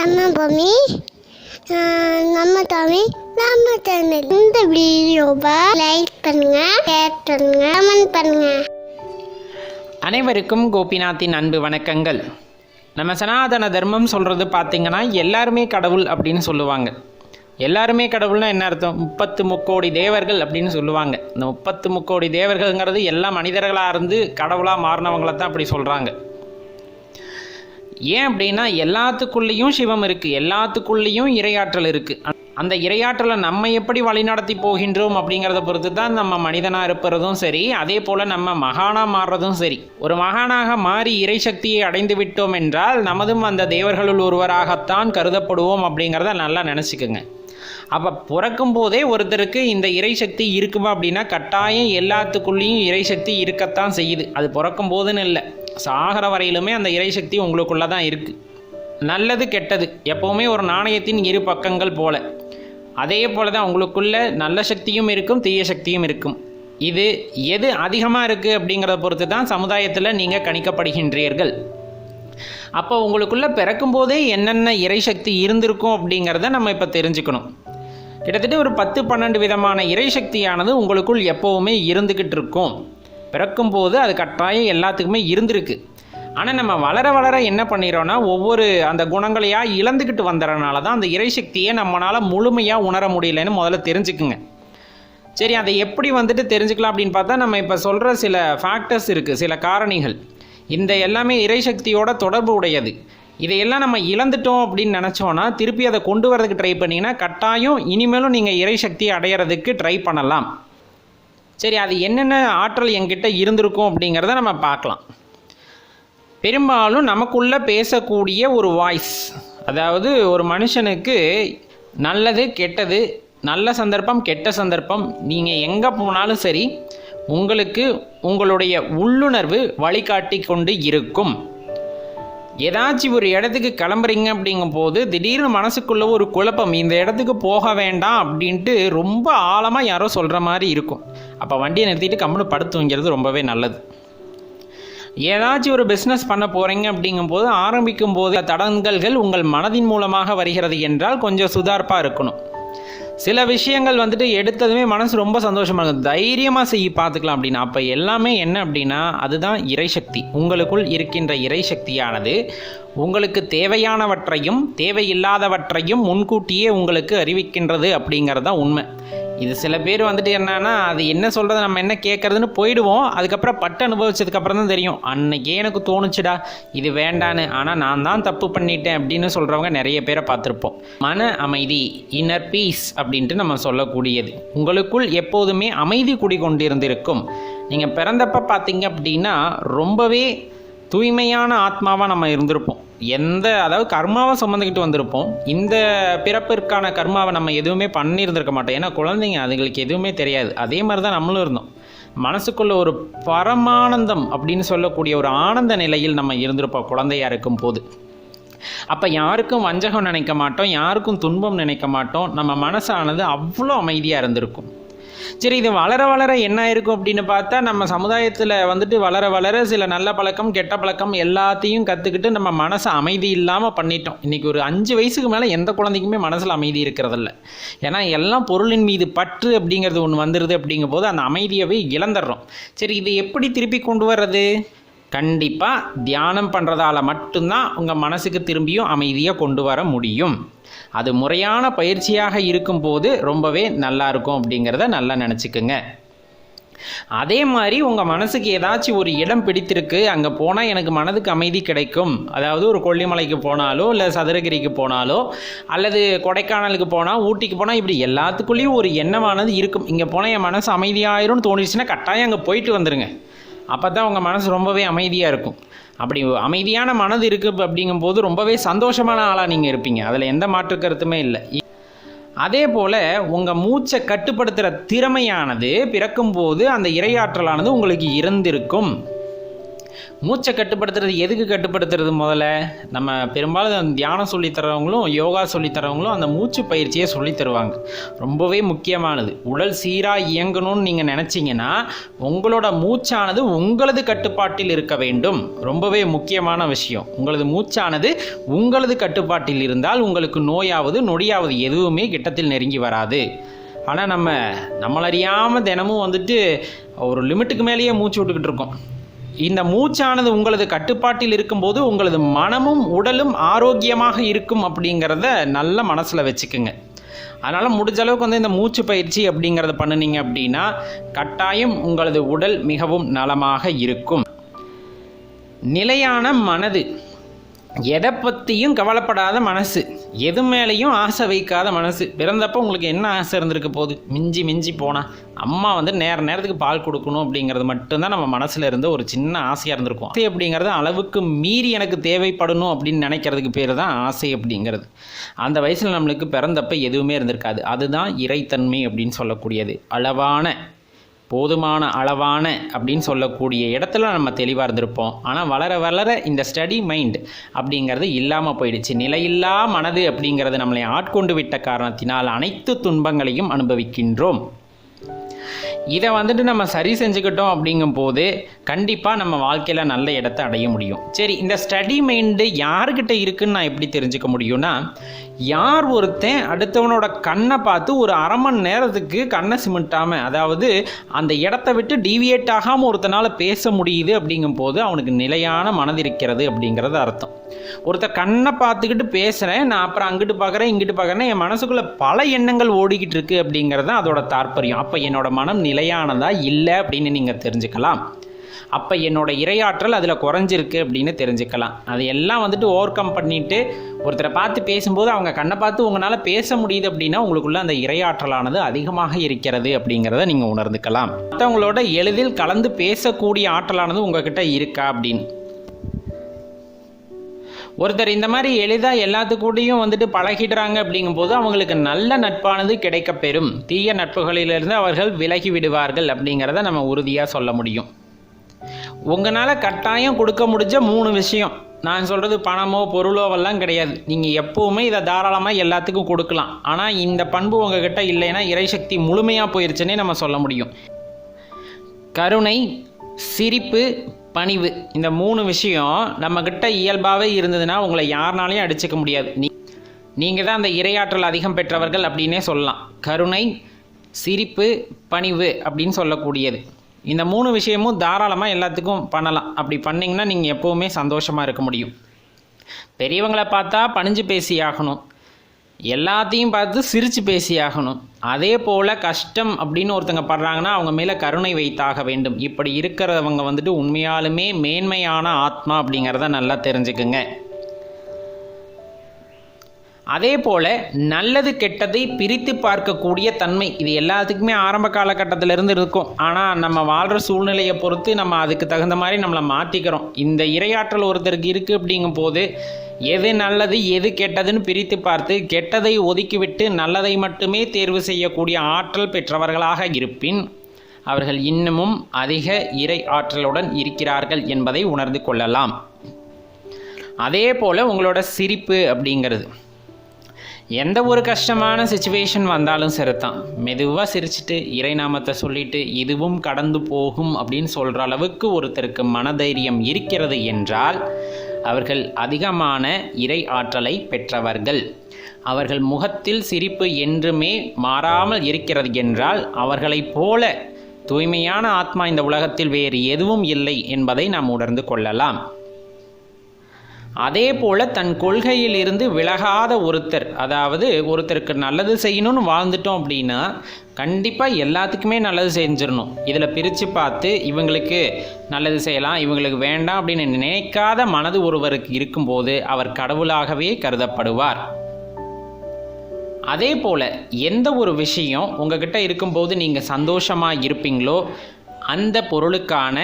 நம்ம பூமி நம்ம தமிழ் நம்ம சேனல். இந்த வீடியோவை லைக் பண்ணுங்க, ஷேர் பண்ணுங்க, கமெண்ட் பண்ணுங்க. அனைவருக்கும் கோபிநாத்தின் அன்பு வணக்கங்கள். நம்ம சனாதன தர்மம் சொல்கிறது பார்த்திங்கன்னா எல்லாருமே கடவுள் அப்படின்னு சொல்லுவாங்க. எல்லாருமே கடவுள்னா என்ன அர்த்தம்? 30 முக்கோடி தேவர்கள் அப்படின்னு சொல்லுவாங்க. இந்த 30 முக்கோடி தேவர்கள்ங்கிறது எல்லா மனிதர்களாக இருந்து கடவுளாக மாறினவங்கள தான் அப்படி சொல்கிறாங்க. ஏன் அப்படின்னா எல்லாத்துக்குள்ளேயும் சிவம் இருக்குது, எல்லாத்துக்குள்ளேயும் இறையாற்றல் இருக்குது. அந்த இறையாற்றலை நம்ம எப்படி வழிநடத்தி போகின்றோம் அப்படிங்கிறத பொறுத்து தான் நம்ம மனிதனாக இருப்பதும் சரி, அதே போல் நம்ம மகானாக மாறுறதும் சரி. ஒரு மகானாக மாறி இறை சக்தியை அடைந்து விட்டோம் என்றால் நமதும் அந்த தேவர்களுள் ஒருவராகத்தான் கருதப்படுவோம் அப்படிங்கிறத நல்லா நினச்சிக்கோங்க. அப்போ பிறக்கும் போதே ஒருத்தருக்கு இந்த இறை சக்தி இருக்குமா அப்படின்னா கட்டாயம் எல்லாத்துக்குள்ளேயும் இறை சக்தி இருக்கத்தான் செய்யுது. அது பிறக்கும் போதுன்னு இல்லை, சாகிற வரையிலுமே அந்த இறை சக்தி உங்களுக்குள்ளே தான் இருக்குது. நல்லது கெட்டது எப்போவுமே ஒரு நாணயத்தின் இரு பக்கங்கள் போல. அதே போல தான் உங்களுக்குள்ள நல்ல சக்தியும் இருக்கும், தீய சக்தியும் இருக்கும். இது எது அதிகமாக இருக்குது அப்படிங்கிறத பொறுத்து தான் சமுதாயத்தில் நீங்கள் கணிக்கப்படுகின்றீர்கள். அப்போ உங்களுக்குள்ளே பிறக்கும்போதே என்னென்ன இறை சக்தி இருந்திருக்கும் அப்படிங்கிறத நம்ம இப்போ தெரிஞ்சுக்கணும். கிட்டத்தட்ட ஒரு 10-12 விதமான இறை சக்தியானது உங்களுக்குள் எப்போவுமே இருந்துக்கிட்டு இருக்கும். பிறக்கும்போது அது கட்டாயம் எல்லாத்துக்குமே இருந்திருக்கு. ஆனால் நம்ம வளர வளர என்ன பண்ணிடுறோன்னா ஒவ்வொரு அந்த குணங்களையாக இழந்துக்கிட்டு வந்துடுறனால தான் அந்த இறை சக்தியை நம்மளால் முழுமையாக உணர முடியலன்னு முதல்ல தெரிஞ்சுக்குங்க. சரி, அதை எப்படி தெரிஞ்சுக்கலாம் அப்படின்னு பார்த்தா நம்ம இப்போ சொல்கிற சில ஃபேக்டர்ஸ் இருக்குது, சில காரணிகள். இந்த எல்லாமே இறை சக்தியோட தொடர்பு உடையது. இதையெல்லாம் நம்ம இழந்துட்டோம் அப்படின்னு நினச்சோன்னா திருப்பி அதை கொண்டு வரதுக்கு ட்ரை பண்ணிங்கன்னா கட்டாயம் இனிமேலும் நீங்கள் இறை சக்தியை அடையிறதுக்கு ட்ரை பண்ணலாம். சரி, அது என்னென்ன ஆற்றல் என்கிட்ட இருந்திருக்கும் அப்படிங்கிறத நம்ம பார்க்கலாம். பெரும்பாலும் நமக்குள்ளே பேசக்கூடிய ஒரு வாய்ஸ், அதாவது ஒரு மனுஷனுக்கு நல்லது கெட்டது, நல்ல சந்தர்ப்பம் கெட்ட சந்தர்ப்பம், நீங்கள் எங்கே போனாலும் சரி உங்களுக்கு உங்களுடைய உள்ளுணர்வு வழிகாட்டி கொண்டு இருக்கும். ஏதாச்சும் ஒரு இடத்துக்கு கிளம்புறீங்க அப்படிங்கும்போது திடீர்னு மனசுக்குள்ளே ஒரு குழப்பம், இந்த இடத்துக்கு போக வேண்டாம் அப்படின்ட்டு ரொம்ப ஆழமாக யாரோ சொல்கிற மாதிரி இருக்கும். அப்போ வண்டியை நிறுத்திட்டு கம்முன்னு படுத்துங்கிறது ரொம்பவே நல்லது. ஏதாச்சும் ஒரு பிஸ்னஸ் பண்ண போகிறீங்க அப்படிங்கும்போது ஆரம்பிக்கும் போது தடங்கல்கள் உங்கள் மனதின் மூலமாக வருகிறது என்றால் கொஞ்சம் சுதார்ப்பாக இருக்கணும். சில விஷயங்கள் எடுத்ததுமே மனசு ரொம்ப சந்தோஷமாக இருக்கும், தைரியமாக செய்ய பார்த்துக்கலாம் அப்படின்னா அப்போ எல்லாமே என்ன அப்படின்னா அதுதான் இறைசக்தி. உங்களுக்குள் இருக்கின்ற இறைசக்தியானது உங்களுக்கு தேவையானவற்றையும் தேவையில்லாதவற்றையும் முன்கூட்டியே உங்களுக்கு அறிவிக்கின்றது அப்படிங்கிறது தான் உண்மை. இது சில பேர் என்னன்னா அது என்ன சொல்கிறது நம்ம என்ன கேட்குறதுன்னு போயிடுவோம். அதுக்கப்புறம் பட்டு அனுபவிச்சதுக்கப்புறம் தான் தெரியும், அன்னைக்கே எனக்கு தோணுச்சுடா இது வேண்டான்னு, ஆனால் நான் தான் தப்பு பண்ணிட்டேன் அப்படின்னு சொல்கிறவங்க நிறைய பேரை பார்த்துருப்போம். மன அமைதி, இன்னர் பீஸ் அப்படின்ட்டு நம்ம சொல்லக்கூடியது உங்களுக்குள் எப்போதுமே அமைதி குடிகொண்டிருந்திருக்கும். நீங்கள் பிறந்தப்போ பார்த்தீங்க அப்படின்னா ரொம்பவே தூய்மையான ஆத்மாவாக நம்ம இருந்திருப்போம். அதாவது கர்மாவை சுமந்துக்கிட்டு வந்திருப்போம். இந்த பிறப்பிற்கான கர்மாவை நம்ம எதுவுமே பண்ணியிருந்திருக்க மாட்டோம். ஏன்னா குழந்தைங்க அதுங்களுக்கு எதுவுமே தெரியாது. அதே மாதிரி தான் நம்மளும் இருந்தோம். மனசுக்குள்ள ஒரு பரமானந்தம் அப்படின்னு சொல்லக்கூடிய ஒரு ஆனந்த நிலையில் நம்ம இருந்திருப்போம் குழந்தையாக இருக்கும் போது. அப்போ யாருக்கும் வஞ்சகம் நினைக்க மாட்டோம், யாருக்கும் துன்பம் நினைக்க மாட்டோம். நம்ம மனசானது அவ்வளோ அமைதியாக இருந்திருக்கும். சரி, இது வளர வளர என்ன இருக்கும் அப்படின்னு பார்த்தா நம்ம சமுதாயத்தில் வளர வளர சில நல்ல பழக்கம் கெட்ட பழக்கம் எல்லாத்தையும் கற்றுக்கிட்டு நம்ம மனசை அமைதி இல்லாமல் பண்ணிட்டோம். இன்றைக்கி ஒரு 5 வயசுக்கு மேலே எந்த குழந்தைக்குமே மனசில் அமைதி இருக்கிறதில்ல. ஏன்னா எல்லாம் பொருளின் மீது பற்று அப்படிங்கிறது ஒன்று வந்துடுது. அப்படிங்கும் போது அந்த அமைதியவே இழந்துடுறோம். சரி, இதை எப்படி திருப்பி கொண்டு வர்றது? கண்டிப்பாக தியானம் பண்ணுறதால மட்டும்தான் உங்கள் மனசுக்கு திரும்பியும் அமைதியாக கொண்டு வர முடியும். அது முறையான பயிற்சியாக இருக்கும்போது ரொம்பவே நல்லா இருக்கும் அப்படிங்கிறத நல்லா நினச்சிக்கோங்க. அதே மாதிரி உங்கள் மனசுக்கு ஏதாச்சும் ஒரு இடம் பிடித்திருக்கு, அங்கே போனால் எனக்கு மனதுக்கு அமைதி கிடைக்கும், அதாவது ஒரு கொல்லிமலைக்கு போனாலோ இல்லை சதுரகிரிக்கு போனாலோ அல்லது கொடைக்கானலுக்கு போனால் ஊட்டிக்கு போனால் இப்படி எல்லாத்துக்குள்ளேயும் ஒரு எண்ணமானது இருக்கும். இங்கே போனால் என் மனசு அமைதியாயிரும்னு தோணிச்சுன்னா கட்டாயம் அங்கே போயிட்டு வந்துடுங்க. அப்போ தான் உங்கள் மனசு ரொம்பவே அமைதியாக இருக்கும். அப்படி அமைதியான மனது இருக்குது அப்படிங்கும்போது ரொம்பவே சந்தோஷமான ஆளாக நீங்கள் இருப்பீங்க. அதில் எந்த மாற்று கருத்துமே இல்லை. அதே போல் உங்கள் மூச்சை கட்டுப்படுத்துகிற திறமையானது பிறக்கும்போது அந்த இறையாற்றலானது உங்களுக்கு இருந்திருக்கும். மூச்சை கட்டுப்படுத்துறது எதுக்கு கட்டுப்படுத்துறது? முதல்ல நம்ம பெரும்பாலும் தியானம் சொல்லித்தரவங்களும் யோகா சொல்லித்தரவங்களும் அந்த மூச்சு பயிற்சியை சொல்லித் தருவாங்க. ரொம்பவே முக்கியமானது. உடல் சீராக இயங்கணும்னு நீங்கள் நினச்சிங்கன்னா உங்களோட மூச்சானது உங்களது கட்டுப்பாட்டில் இருக்க வேண்டும். ரொம்பவே முக்கியமான விஷயம். உங்களது மூச்சானது உங்களது கட்டுப்பாட்டில் இருந்தால் உங்களுக்கு நோயாவது நொடியாவது எதுவுமே கிட்டத்தில் நெருங்கி வராது. ஆனால் நம்மளறியாமல் தினமும் வந்துட்டு ஒரு லிமிட்டுக்கு மேலேயே மூச்சு விட்டுக்கிட்டு இருக்கோம். இந்த மூச்சானது உங்களது கட்டுப்பாட்டில் இருக்கும்போது உங்களது மனமும் உடலும் ஆரோக்கியமாக இருக்கும் அப்படிங்கிறத நல்ல மனசில் வச்சுக்குங்க. அதனால் முடிஞ்ச அளவுக்கு வந்து இந்த மூச்சு பயிற்சி அப்படிங்கிறத பண்ணினீங்க அப்படின்னா கட்டாயம் உங்களது உடல் மிகவும் நலமாக இருக்கும். நிலையான மனது, எதை பற்றியும் கவலைப்படாத மனசு, எது மேலேயும் ஆசை வைக்காத மனசு. பிறந்தப்போ உங்களுக்கு என்ன ஆசை இருந்திருக்க போகுது? மிஞ்சி போனால் அம்மா வந்து நேரத்துக்கு பால் கொடுக்கணும் அப்படிங்கிறது மட்டும்தான் நம்ம மனசில் இருந்த ஒரு சின்ன ஆசையாக இருந்திருக்கும். ஆசை அப்படிங்கிறது அளவுக்கு மீறி எனக்கு தேவைப்படணும் அப்படின்னு நினைக்கிறதுக்கு பேர் தான் ஆசை அப்படிங்கிறது. அந்த வயசில் நம்மளுக்கு பிறந்தப்போ எதுவுமே இருந்திருக்காது. அதுதான் இறைத்தன்மை அப்படின்னு சொல்லக்கூடியது. போதுமான அளவான அப்படின்னு சொல்லக்கூடிய இடத்துல நம்ம தெளிவாக இருந்திருப்போம். ஆனால் வளர இந்த ஸ்டடி மைண்ட் அப்படிங்கிறது இல்லாமல் போயிடுச்சு. நிலையில்லா மனது அப்படிங்கிறது நம்மளை ஆட்கொண்டு விட்ட காரணத்தினால் அனைத்து துன்பங்களையும் அனுபவிக்கின்றோம். இதை வந்துட்டு நம்ம சரி செஞ்சுக்கிட்டோம் அப்படிங்கும்போது கண்டிப்பாக நம்ம வாழ்க்கையில் நல்ல இடத்தை அடைய முடியும். சரி, இந்த ஸ்டடி மைண்டு யாருக்கிட்ட இருக்குன்னு நான் எப்படி தெரிஞ்சுக்க முடியும்னா, யார் ஒருத்தன் அடுத்தவனோட கண்ணை பார்த்து ஒரு அரை மணி நேரத்துக்கு கண்ணை சிமிட்டாமல், அதாவது அந்த இடத்த விட்டு டீவியேட் ஆகாமல் ஒருத்தனால் பேச முடியுது அப்படிங்கும்போது அவனுக்கு நிலையான மனது இருக்கிறது அப்படிங்கிறது அர்த்தம். ஒருத்தர் கண்ணை பார்த்துக்கிட்டு பேசுகிறேன், நான் அப்புறம் அங்கிட்டு பார்க்குறேன் இங்கிட்டு பார்க்குறேன், என் மனசுக்குள்ளே பல எண்ணங்கள் ஓடிக்கிட்டு இருக்குது அப்படிங்கிறது தான் அதோட தாற்பயம். அப்போ என்னோட மனம் நிலையானதா இல்லை அப்படின்னு நீங்கள் தெரிஞ்சுக்கலாம். அப்போ என்னோட இறையாற்றல் அதில் குறைஞ்சிருக்கு அப்படின்னு தெரிஞ்சுக்கலாம். அதையெல்லாம் வந்துட்டு ஓவர் கம் பண்ணிவிட்டு ஒருத்தரை பார்த்து பேசும்போது அவங்க கண்ணை பார்த்து உங்களால் பேச முடியுது அப்படின்னா உங்களுக்குள்ள அந்த இறையாற்றலானது அதிகமாக இருக்கிறது அப்படிங்கிறத நீங்கள் உணர்ந்துக்கலாம். மற்றவங்களோட எளிதில் கலந்து பேசக்கூடிய ஆற்றலானது உங்ககிட்ட இருக்கா அப்படின்னு. ஒருத்தர் இந்த மாதிரி எளிதாக எல்லாத்துக்கூடையும் வந்துட்டு பழகிடுறாங்க அப்படிங்கும்போது அவங்களுக்கு நல்ல நட்பானது கிடைக்கப்பெறும். தீய நட்புகளிலிருந்து அவர்கள் விலகி விடுவார்கள் அப்படிங்கிறத நம்ம உறுதியாக சொல்ல முடியும். உங்களால் கட்டாயம் கொடுக்க முடிஞ்ச 3 விஷயம். நான் சொல்கிறது பணமோ பொருளோவெல்லாம் கிடையாது. நீங்கள் எப்போவுமே இதை தாராளமாக எல்லாத்துக்கும் கொடுக்கலாம். ஆனால் இந்த பண்பு உங்ககிட்ட இல்லைன்னா இறைசக்தி முழுமையாக போயிடுச்சுன்னே நம்ம சொல்ல முடியும். கருணை, சிரிப்பு, பணிவு, இந்த 3 விஷயம் நம்மக்கிட்ட இயல்பாகவே இருந்ததுன்னா உங்களை யாருனாலையும் அடிச்சுக்க முடியாது. நீங்கள் தான் அந்த இறையாற்றல் அதிகம் பெற்றவர்கள் அப்படின்னே சொல்லலாம். கருணை, சிரிப்பு, பணிவு அப்படின்னு சொல்லக்கூடியது. இந்த 3 விஷயமும் தாராளமாக எல்லாத்துக்கும் பண்ணலாம். அப்படி பண்ணிங்கன்னா நீங்கள் எப்போவுமே சந்தோஷமாக இருக்க முடியும். பெரியவங்களை பார்த்தா பணிஞ்சு பேசியாகணும், எல்லாத்தையும் பார்த்து சிரித்து பேசியாகணும். அதே போல் கஷ்டம் அப்படின்னு ஒருத்தங்க படுறாங்கன்னா அவங்க மேலே கருணை வைத்தாக வேண்டும். இப்படி இருக்கிறவங்க வந்துட்டு உண்மையாலுமே மேன்மையான ஆத்மா அப்படிங்கிறத நல்லா தெரிஞ்சுக்குங்க. அதே போல் நல்லது கெட்டதை பிரித்து பார்க்கக்கூடிய தன்மை இது எல்லாத்துக்குமே ஆரம்ப காலகட்டத்திலேருந்து இருக்கும். ஆனால் நம்ம வாழ்கிற சூழ்நிலையை பொறுத்து நம்ம அதுக்கு தகுந்த மாதிரி நம்மளை மாற்றிக்கிறோம். இந்த இறையாற்றல் ஒருத்தருக்கு இருக்குது அப்படிங்கும்போது எது நல்லது எது கெட்டதுன்னு பிரித்து பார்த்து கெட்டதை ஒதுக்கிவிட்டு நல்லதை மட்டுமே தேர்வு செய்யக்கூடிய ஆற்றல் பெற்றவர்களாக இருப்பின் அவர்கள் இன்னமும் அதிக இறை ஆற்றலுடன் இருக்கிறார்கள் என்பதை உணர்ந்து கொள்ளலாம். அதே போல் உங்களோட சிரிப்பு அப்படிங்கிறது எந்த ஒரு கஷ்டமான சிச்சுவேஷன் வந்தாலும் சரிதான், மெதுவாக சிரிச்சுட்டு இறைநாமத்தை சொல்லிட்டு இதுவும் கடந்து போகும் அப்படின்னு சொல்கிற அளவுக்கு ஒருத்தருக்கு மனதைரியம் இருக்கிறது என்றால் அவர்கள் அதிகமான இறை ஆற்றலை பெற்றவர்கள். அவர்கள் முகத்தில் சிரிப்பு என்றுமே மாறாமல் இருக்கிறது என்றால் அவர்களைப் போல தூய்மையான ஆத்மா இந்த உலகத்தில் வேறு எதுவும் இல்லை என்பதை நாம் உணர்ந்து கொள்ளலாம். அதே போல் தன் கொள்கையில் இருந்து விலகாத ஒருத்தர், அதாவது ஒருத்தருக்கு நல்லது செய்யணும்னு வாழ்ந்துட்டோம் அப்படின்னா கண்டிப்பாக எல்லாத்துக்குமே நல்லது செஞ்சிடணும். இதில் பிரித்து பார்த்து இவங்களுக்கு நல்லது செய்யலாம் இவங்களுக்கு வேண்டாம் அப்படின்னு நினைக்காத மனது ஒருவருக்கு இருக்கும்போது அவர் கடவுளாகவே கருதப்படுவார். அதே போல் எந்த ஒரு விஷயம் உங்ககிட்ட இருக்கும்போது நீங்கள் சந்தோஷமாக இருப்பீங்களோ அந்த பொருளுக்கான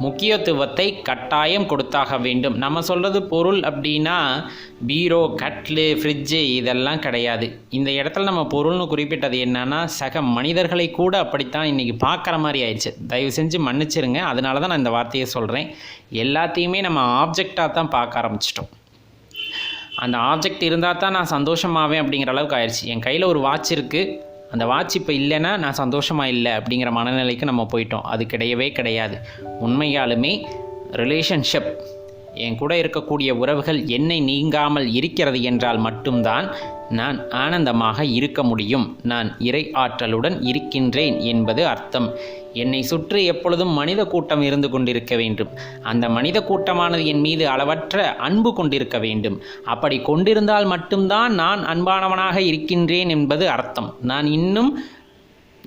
முக்கியத்துவத்தை கட்டாயம் கொடுத்தாக வேண்டும். நம்ம சொல்கிறது பொருள் அப்படின்னா பீரோ, கட்லு, ஃப்ரிட்ஜு இதெல்லாம் கிடையாது. இந்த இடத்துல நம்ம பொருள்னு குறிப்பிட்டது என்னன்னா சக மனிதர்களை கூட அப்படித்தான் இன்றைக்கி பார்க்குற மாதிரி ஆயிடுச்சு. தயவு செஞ்சு மன்னிச்சிருங்க, அதனால தான் நான் இந்த வார்த்தையை சொல்கிறேன். எல்லாத்தையுமே நம்ம ஆப்ஜெக்டாக தான் பார்க்க ஆரம்பிச்சிட்டோம். அந்த ஆப்ஜெக்ட் இருந்தால் தான் நான் சந்தோஷமாவேன் அப்படிங்கிற அளவுக்கு ஆயிடுச்சு. என் கையில் ஒரு வாட்ச் இருக்குது, அந்த வாட்ச் இப்போ இல்லைன்னா நான் சந்தோஷமாக இல்லை அப்படிங்கிற மனநிலைக்கு நம்ம போயிட்டோம். அது கிடையவே கிடையாது. உண்மையாலுமே ரிலேஷன்ஷிப், என் கூட இருக்கக்கூடிய உறவுகள் என்னை நீங்காமல் இருக்கிறது என்றால் மட்டும்தான் நான் ஆனந்தமாக இருக்க முடியும். நான் இறை ஆற்றலுடன் இருக்கின்றேன் என்பது அர்த்தம். என்னை சுற்றி எப்பொழுதும் மனித கூட்டம் இருந்து கொண்டிருக்க வேண்டும். அந்த மனித கூட்டமானது என் மீது அளவற்ற அன்பு கொண்டிருக்க வேண்டும். அப்படி கொண்டிருந்தால் மட்டும்தான் நான் அன்பானவனாக இருக்கின்றேன் என்பது அர்த்தம். நான் இன்னும்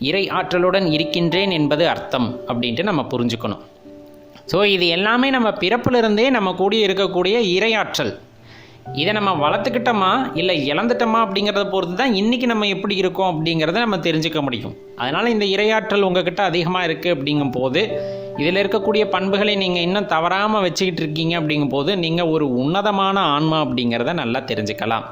இறை ஆற்றலுடன் இருக்கின்றேன் என்பது அர்த்தம் அப்படின்ட்டு நம்ம புரிஞ்சுக்கணும். ஸோ இது எல்லாமே நம்ம பிறப்பிலிருந்தே நம்ம கூடிய இருக்கக்கூடிய இறையாற்றல். இதை நம்ம வளர்த்துக்கிட்டோமா இல்லை இழந்துட்டோமா அப்படிங்கிறத பொறுத்து தான் இன்றைக்கி நம்ம எப்படி இருக்கோம் அப்படிங்கிறத நம்ம தெரிஞ்சுக்க முடியும். அதனால் இந்த இறையாற்றல் உங்ககிட்ட அதிகமாக இருக்குது அப்படிங்கும் போது, இதில் இருக்கக்கூடிய பண்புகளை நீங்கள் இன்னும் தவறாமல் வச்சுக்கிட்டு இருக்கீங்க அப்படிங்கும் போது நீங்கள் ஒரு உன்னதமான ஆன்மா அப்படிங்கிறத நல்லா தெரிஞ்சுக்கலாம்.